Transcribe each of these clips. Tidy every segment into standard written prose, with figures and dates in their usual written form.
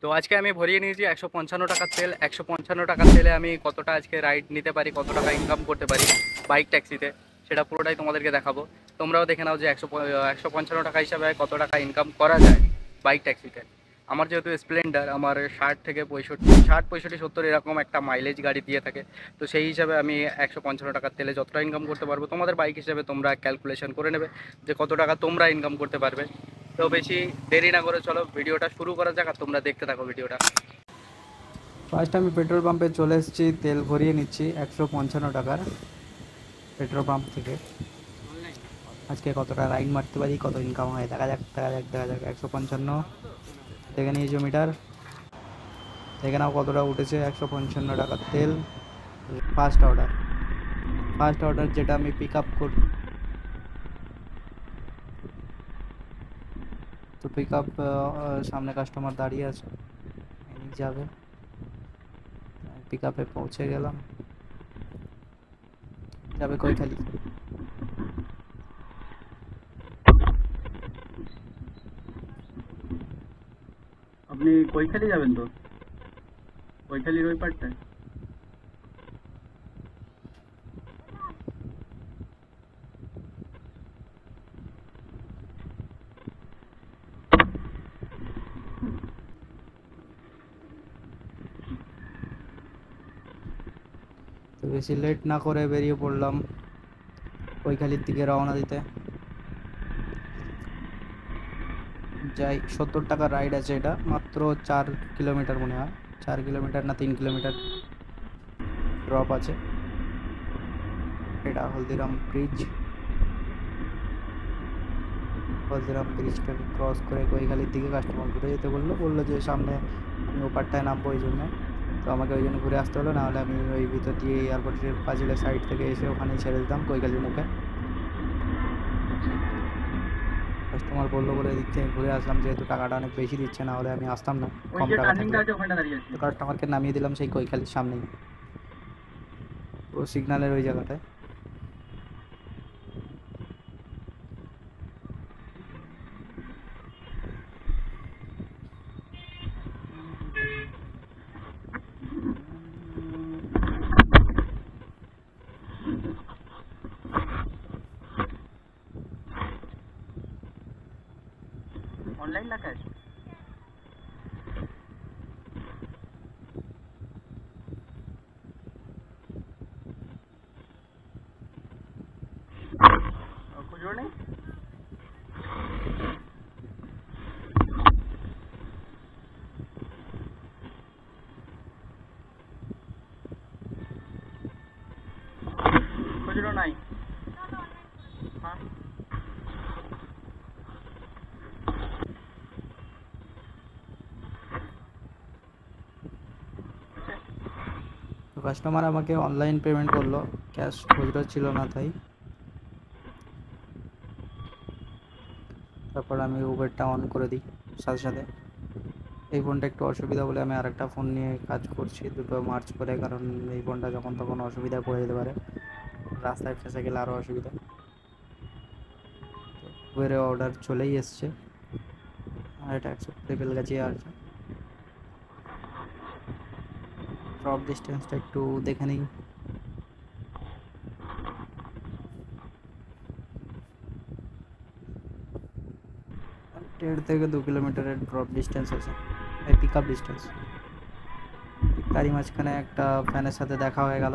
তো আজকে আমি ভরিয়ে নিয়েছি 155 টাকার তেল। 155 টাকার তেলে আমি কতটা আজকে রাইড নিতে পারি, কত টাকা ইনকাম করতে পারি বাইক ট্যাক্সিতে, সেটা পুরোটাই তোমাদেরকে দেখাবো। তোমরাও দেখে নাও যে 155 টাকা হিসাবে কত টাকা ইনকাম করা যায় বাইক ট্যাক্সিতে। আমার যেহেতু স্প্লেন্ডার, আমার 60 থেকে 65 70 এরকম একটা মাইলেজ গাড়ি দিয়ে থাকে। তো সেই হিসাবে আমি 155 টাকার তেলে যতটা ইনকাম করতে পারবো, তোমাদের বাইক হিসাবে তোমরা ক্যালকুলেশন করে নেবে যে কত টাকা তোমরা ইনকাম করতে পারবে। তো বেশি দেরি না করে চলো ভিডিওটা শুরু করা যাক, আর তোমরা দেখতে থাকো ভিডিওটা। ফার্স্ট আমি পেট্রোল পাম্পে চলে এসেছি, তেল ভরিয়ে নিচ্ছি 155 টাকার পেট্রোল পাম্প থেকে। আজকে কতটা রাইড মারতে পারি, কত ইনকাম হয় দেখা যাক দেখা যাক দেখা যাক। 155 দেখে নিয়েছো মিটার, দেখে নাও কতটা উঠেছে। 155 টাকার তেল। ফার্স্ট অর্ডার যেটা আমি পিক আপ করি, তো পিক আপ সামনে কাস্টমার দাঁড়িয়ে আছে, যাবে। পিক আপে পৌঁছে গেলাম, যাবে কৈখালি। আপনি কৈখালি যাবেন তো? কৈখালির ওই পার্টটায় তো বেশি লেট না করে বেরিয়ে পড়লাম কৈখালির দিকে রওনা দিতে। যাই, 70 টাকার রাইড আছে, এটা মাত্র 4 কিলোমিটার মনে হয়, 4 কিলোমিটার না 3 কিলোমিটার ড্রপ আছে। এটা হলদিরাম ব্রিজটাকে ক্রস করে কৈখালির দিকে কাস্টমার ঘুরে যেতে বললো যে সামনে আমি ওপারটায় নামবো, ওই জন্য তো আমাকে ওই জন্য ঘুরে আসতে হলো, নাহলে আমি ওই ভিতর দিয়ে এয়ারপোর্টের পাঁচিলের সাইড থেকে এসে ওখানেই ছেড়ে দিতাম কৈখালির মুখে। কাস্টমার বললো বলে দিক থেকে ঘুরে আসলাম, যেহেতু টাকাটা অনেক বেশি দিচ্ছে, না হলে আমি আসতাম না কম টাকা থাকলে। তো কাস্টমারকে নামিয়ে দিলাম সেই কৈখালির সামনেই, ও সিগন্যালের ওই জায়গাটায়। অনলাইন না ক্যাশ? খুচরো নেই? খুচরো নাই? হ্যাঁ। তো কাস্টমার আমাকে অনলাইন পেমেন্ট করলো, ক্যাশ খুচরো ছিল না তাই। তারপর আমি উবেরটা অন করে দিই সাথে সাথে। এই ফোনটা একটু অসুবিধা বলে আমি আরেকটা ফোন নিয়ে কাজ করছি, দুটো মার্চ করে, কারণ এই ফোনটা যখন তখন অসুবিধায় পড়ে যেতে পারে, রাস্তায় ফেসে গেলে আরও অসুবিধা। উবেরে অর্ডার চলেই এসছে, আর এটা অ্যাকসেপ্ট বেলগাছি আসছে। ড্রপ ডিস্টেন্সটা একটু দেখে নিই। 1.5 থেকে 2 কিলোমিটারের ড্রপ ডিস্টেন্স আছে, এই পিক আপ ডিস্টেন্স। তারই মাঝখানে একটা ফ্যানের সাথে দেখা হয়ে গেল।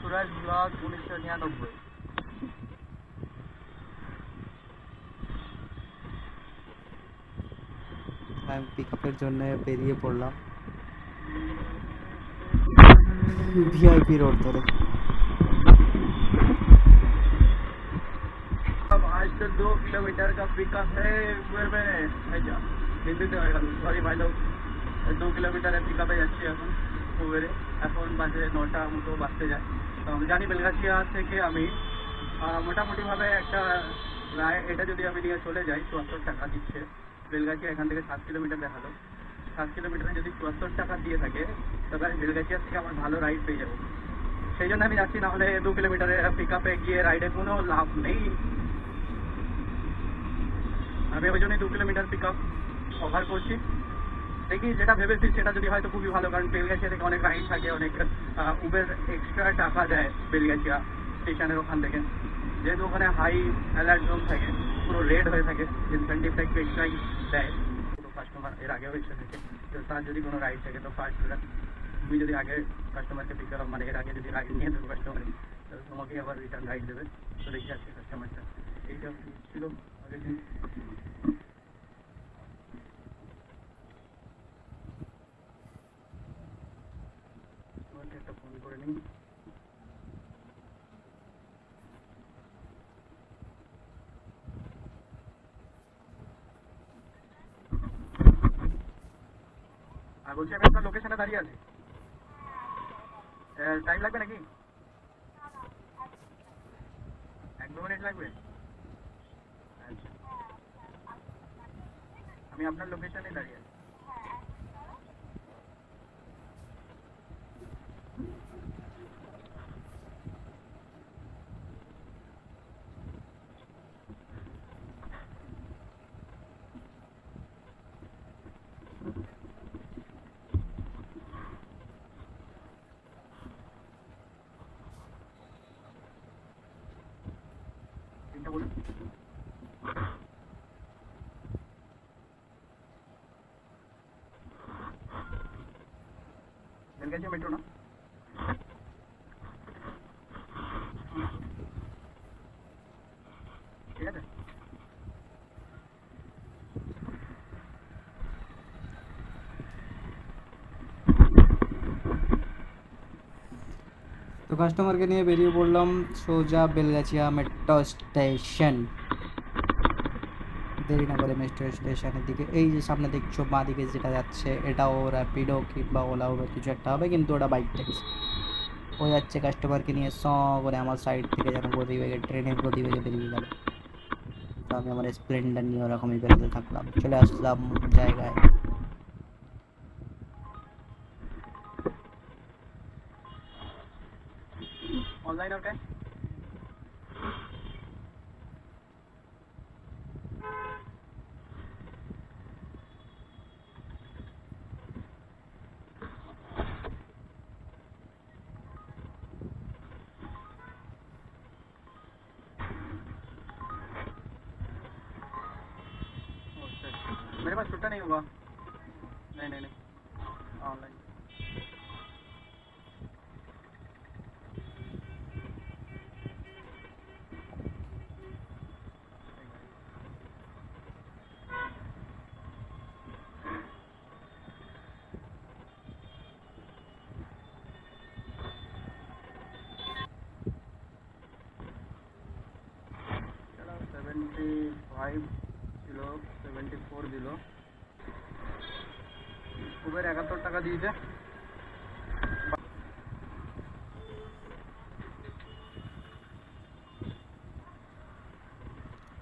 সুরাজ ব্লগ 1999। আমি পিক আপের জন্য বেরিয়ে পড়লাম ভিআইপি রোড ধরে। अब आज तो 2 किलोमीटर का पिकअप है उबर में। अच्छा হিন্দিতে হয়ে গেল, সরি ভাই লোক। 2 কিলোমিটারের পিকআপে যাচ্ছি এখন উবেরে। এখন বাজে 9টা মতো বাজতে যায়। তো আমি জানি বেলগাছিয়া থেকে আমি মোটামুটিভাবে একটা এটা যদি আমি নিয়ে চলে যাই 74 টাকা দিচ্ছে। বেলগাছিয়া এখান থেকে 7 কিলোমিটার দেখালো, 7 কিলোমিটারে যদি 74 টাকা দিয়ে থাকে তবে আমি বেলগাছিয়া থেকে আমার ভালো রাইড পেয়ে যাবো। সেই জন্য আমি যাচ্ছি, না হলে 2 কিলোমিটারের পিকআপে গিয়ে রাইডে কোনো লাভ নেই। আমি ওই জন্যই 2 কিলোমিটার পিকআপ কভার করছি। দেখি যেটা ভেবেছি সেটা যদি হয়তো খুবই ভালো, কারণ বেলগাছিয়া থেকে অনেক রাইড থাকে, অনেক উবের এক্সট্রা টাকা দেয় বেলগাছিয়া স্টেশনের ওখান থেকে, যেহেতু ওখানে হাই অ্যালার্ট জোন থাকে, পুরো রেড হয়ে থাকে, ইনসেন্টিভটা একটু এক্সট্রাই দেয় পুরো কাস্টমার এর আগেও এসে থাকে। তো তার যদি কোনো রাইড থাকে তো ফার্স্ট তুমি যদি আগে কাস্টমারকে পিক আপ, মানে এর আগে যদি রাইড নিয়ে দেবো কাস্টমার, তাহলে তোমাকেই আবার রিটার্ন রাইড দেবে। তো দেখি আজকে কাস্টমারটা এইটা ছিল আগের দিন। একটা ফোন করে নিই। আর বলছি আমি আপনার লোকেশনে দাঁড়িয়ে আছি, টাইম লাগবে নাকি? 1-2 মিনিট লাগবে? আচ্ছা, আমি আপনার লোকেশনে দাঁড়িয়ে আছি। তিনটা বলুন। বেলগাছিয়া মেট্রো না? ঠিক আছে। তো কাস্টমারকে নিয়ে বেরিয়ে পড়লাম সোজা বেলগাছিয়া মেট্রো স্টেশন। দেরি না করে মেট্রো স্টেশনের দিকে, এই যে সামনে দেখছো বাঁ দিকে যেটা যাচ্ছে, এটাও র্যাপিডো কিংবা ওলা উবের কিছু একটা হবে, কিন্তু ওটা বাইক ট্যাক্সি। ও যাচ্ছে কাস্টমারকে নিয়ে স করে আমার সাইড থেকে যেন গতিবেগে, ট্রেনের গতিবেগে বেরিয়ে গেল। তো আমি আমার স্প্লেন্ডার নিয়ে ওরকমই বেরোতে থাকলাম, চলে আসলাম জায়গায়। ऑनलाइन और क्या? मेरे पास छुट्टा नहीं हुआ। नहीं नहीं नहीं, ऑनलाइन। चलो 75 ছিল, 74 দিল। উবের 71 টাকা দিয়েছে।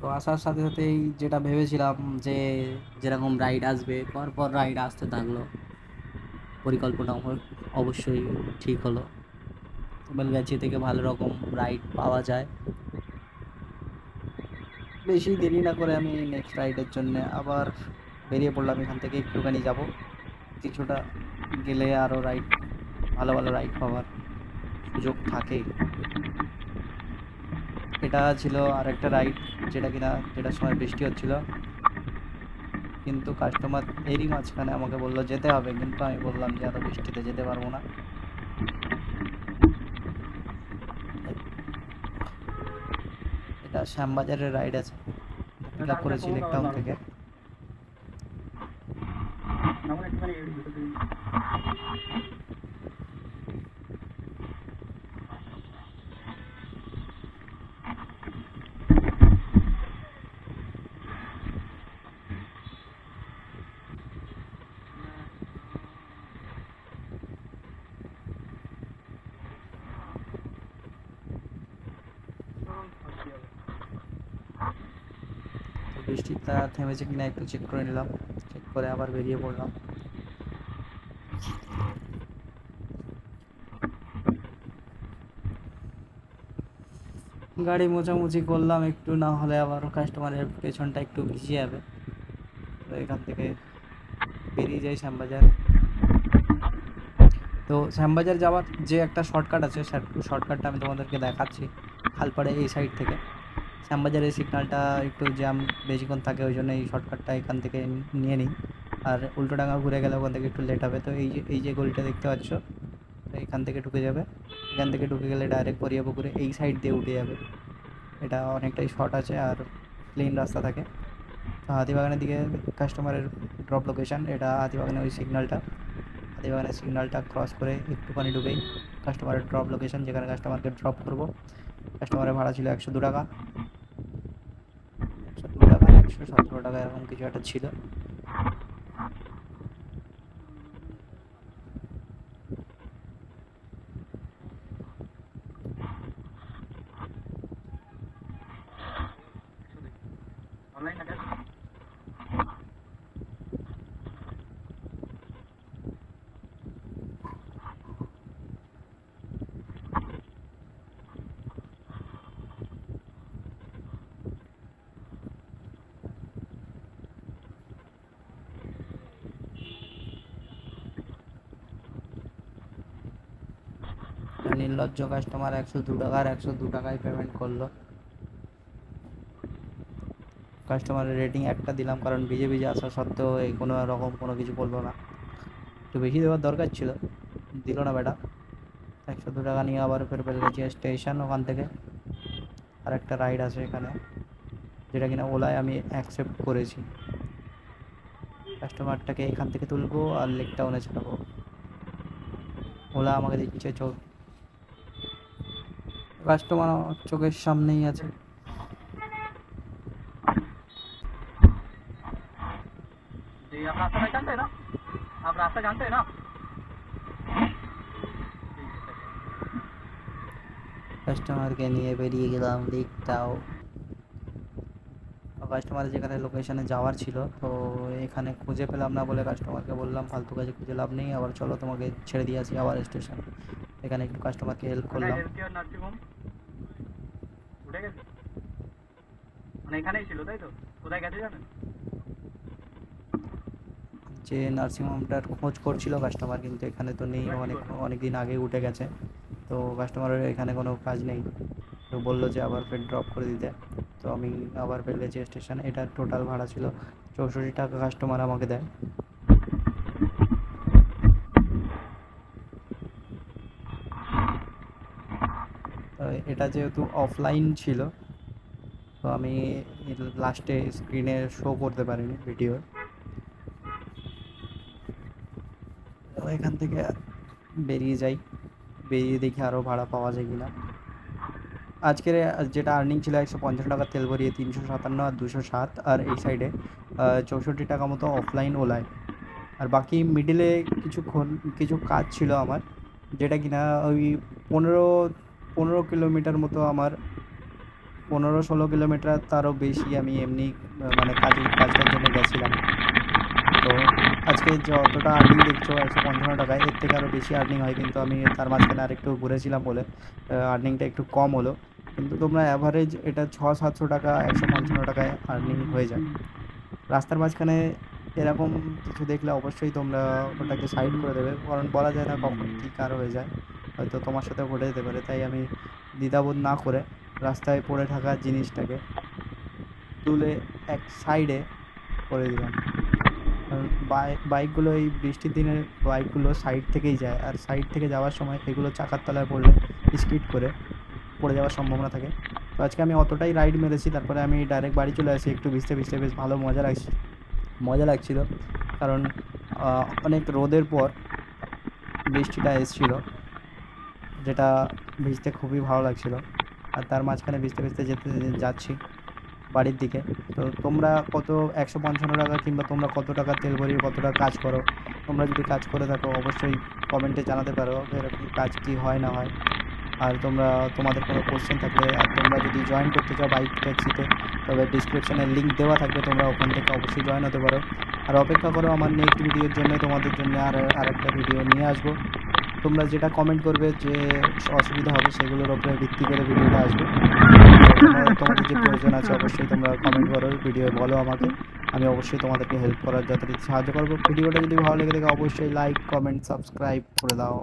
তো আসার সাথে সাথেই যেটা ভেবেছিলাম যে যেরকম রাইড আসবে, পরপর রাইড আসতে থাকলো, পরিকল্পনা অবশ্যই ঠিক হলো। বেলগাছিয়া থেকে ভালো রকম রাইড পাওয়া যায়। বেশি দেরি না করে আমি নেক্সট রাইডের জন্য আবার বেরিয়ে পড়লাম। এখান থেকে একটুখানি যাব, কিছুটা গেলে আরও রাইড, ভালো ভালো রাইড পাওয়ার সুযোগ থাকে। এটা ছিল আরেকটা রাইড, যেটার সময় বৃষ্টি হচ্ছিল, কিন্তু কাস্টমার এরই মাঝখানে আমাকে বললো যেতে হবে, কিন্তু আমি বললাম যে এত বৃষ্টিতে যেতে পারবো না। এটা শ্যামবাজারের রাইড আছে, পিক আপ করেছি লেকটাউন থেকে। বৃষ্টিটা থেমেছে কিনা একটু চেক করে নিলাম, চেক করে আবার বেরিয়ে পড়লাম। গাড়ি মোছামুছি করলাম একটু, না হলে আবার কাস্টমারের পেছনটা একটু ভিজে যাবে। এখান থেকে বেরিয়ে যাই শ্যামবাজার। তো শ্যামবাজার যাওয়ার যে একটা শর্টকাট আছে, শর্টকাটটা আমি তোমাদেরকে দেখাচ্ছি। খালপাড়ে এই সাইড থেকে শ্যামবাজারের সিগন্যালটা একটু জ্যাম বেশিক্ষণ থাকে, ওই জন্য এই শর্টকাটটা এখান থেকে নিয়ে নিই। আর উল্টোডাঙা ঘুরে গেলে ওখান থেকে একটু লেট হবে। তো এই যে গলিটা দেখতে পাচ্ছ, তো এখান থেকে ঢুকে যাবে। এখান থেকে ঢুকে গেলে ডাইরেক্ট পরিয়াপুকুরে এই সাইড দিয়ে উঠে যাবে। এটা অনেকটাই শর্ট আছে আর প্লেন রাস্তা থাকে। তো হাতিবাগানের দিকে কাস্টমারের ড্রপ লোকেশান, এটা হাতিবাগানের ওই সিগন্যালটা। হাতিবাগানের সিগন্যালটা ক্রস করে একটুখানি ঢুকেই কাস্টমারের ড্রপ লোকেশান, যেখানে কাস্টমারকে ড্রপ করব। কাস্টমারের ভাড়া ছিল 102 টাকা, 102 টাকা 117 টাকা এরকম কিছু একটা ছিল। নির্লজ্জ কাস্টমার 102 টাকা আর 102 টাকায় পেমেন্ট করলো। কাস্টমারের রেটিং একটা দিলাম, কারণ ভিজে ভিজে আসা সত্ত্বেও এই কোনো রকম কোনো কিছু বললো না। একটু বেশি দেওয়ার দরকার ছিল, দিল না বেটা। 102 টাকা নিয়ে আবার ফের গেছি স্টেশন। ওখান থেকে আর একটা রাইড আছে এখানে, যেটা কিনা ওলায় আমি অ্যাকসেপ্ট করেছি। কাস্টমারটাকে এখান থেকে তুলবো আর লেক টাউনে ছাড়বো। ওলা আমাকে দিচ্ছে কাস্টমার চোখের সামনেই আছে। आप रास्ता पहचानते हैं ना? आप रास्ता जानते हैं ना? কাস্টমারকে নিয়ে বেরিয়ে গেলাম লেক টাউন। কাস্টমারের যেখানে লোকেশানে যাওয়ার ছিল, তো এখানে খুঁজে পেলাম না বলে কাস্টমারকে বললাম ফালতু কাজে খুঁজে লাভ নেই, আবার চলো তোমাকে ছেড়ে দিয়ে আসি আবার স্টেশন। এখানে একটু কাস্টমারকে হেল্প করলাম। উঠে গেছে মানে এখানেই ছিল, তাই তো? কোথায় গেছে জানেন? যে নার্সিংহোমটার খোঁজ করছিল কাস্টমার, কিন্তু এখানে তো নেই, অনেক দিন আগে উঠে গেছে। তো কাস্টমারের এখানে কোনো কাজ নেই, তো বললো যে আবার ফের ড্রপ করে দিতে। তো আমি আবার ফের গেছি স্টেশন। এটা টোটাল ভাড়া ছিল 64 টাকা কাস্টমার আমাকে দেয়। তো এটা যেহেতু অফলাইন ছিল, তো আমি লাস্টে স্ক্রিনে শো করতে পারিনি ভিডিও। এখান থেকে বেরিয়ে যাই, বেরিয়ে দেখি আরও ভাড়া পাওয়া যায় কিনা। আজকের যেটা আর্নিং ছিল 150 টাকা তেল ভরিয়ে 357 আর 207, আর এই সাইডে 64 টাকা মতো অফলাইন ওলায়। আর বাকি মিডিলে কিছু কাজ ছিল আমার, যেটা কিনা ওই 15 কিলোমিটার মতো, আমার 15-16 কিলোমিটার তারও বেশি আমি এমনি মানে কাজটার জন্য গেছিলাম। তো আজকে যতটা আর্নিং দেখছো 155 টাকায়, এর থেকে আরও বেশি আর্নিং হয়, কিন্তু আমি তার মাঝখানে আরেকটু ঘুরেছিলাম বলে আর্নিংটা একটু কম হলো। কিন্তু তোমরা অ্যাভারেজ এটা 600-700 টাকা 155 টাকায় আর্নিং হয়ে যায়। রাস্তার মাঝখানে এরকম কিছু দেখলে অবশ্যই তোমরা ওটাকে সাইড করে দেবে, কারণ বলা যায় না কখন কী কার হয়ে যায়, হয়তো তোমার সাথে ঘটে যেতে পারে। তাই আমি দ্বিধাবোধ না করে রাস্তায় পড়ে থাকা জিনিসটাকে তুলে এক সাইডে করে দিলাম। বাইকগুলো এই বৃষ্টির দিনে বাইকগুলো সাইড থেকেই যায়, আর সাইড থেকে যাওয়ার সময় এগুলো চাকার তলায় পড়লে স্কিড করে পড়ে যাওয়ার সম্ভাবনা থাকে। তো আজকে আমি অতটাই রাইড মেরেছি, তারপরে আমি ডাইরেক্ট বাড়ি চলে আসি। একটু ভিজতে ভিজতে বেশ ভালো মজা লাগছিল, কারণ অনেক রোদের পর বৃষ্টিটা এসেছিল, যেটা ভিজতে খুবই ভালো লাগছিল। আর তার মাঝখানে ভিজতে ভিজতে যাচ্ছি বাড়ির দিকে। তো তোমরা কত 155 টাকা কিংবা তোমরা কত টাকা তেল ভরিয়ে কতটা কাজ করো, তোমরা যদি কাজ করে থাকো অবশ্যই কমেন্টে জানাতে পারো এরকম কাজ কী হয় না হয়। আর তোমাদের কোনো কোশ্চেন থাকলে, আর তোমরা যদি জয়েন করতে চাও বাইক ট্যাক্সিতে, তবে ডিসক্রিপশানে লিঙ্ক দেওয়া থাকবে, তোমরা ওখান থেকে অবশ্যই জয়েন হতে পারো। আর অপেক্ষা করো আমার নেক্সট ভিডিওর জন্য, তোমাদের জন্য আর একটা ভিডিও নিয়ে আসবো। তোমরা যেটা কমেন্ট করবে যে অসুবিধা হবে সেগুলোর উপরে ভিত্তি করে ভিডিওটা আসবে। তোমাদের যে প্রয়োজন আছে অবশ্যই তোমরা কমেন্ট করো, ভিডিও বলো আমাকে, আমি অবশ্যই তোমাদেরকে হেল্প করার যথারীতি সাহায্য করবো। ভিডিওটা যদি ভালো লেগে থাকে অবশ্যই লাইক, কমেন্ট, সাবস্ক্রাইব করে দাও।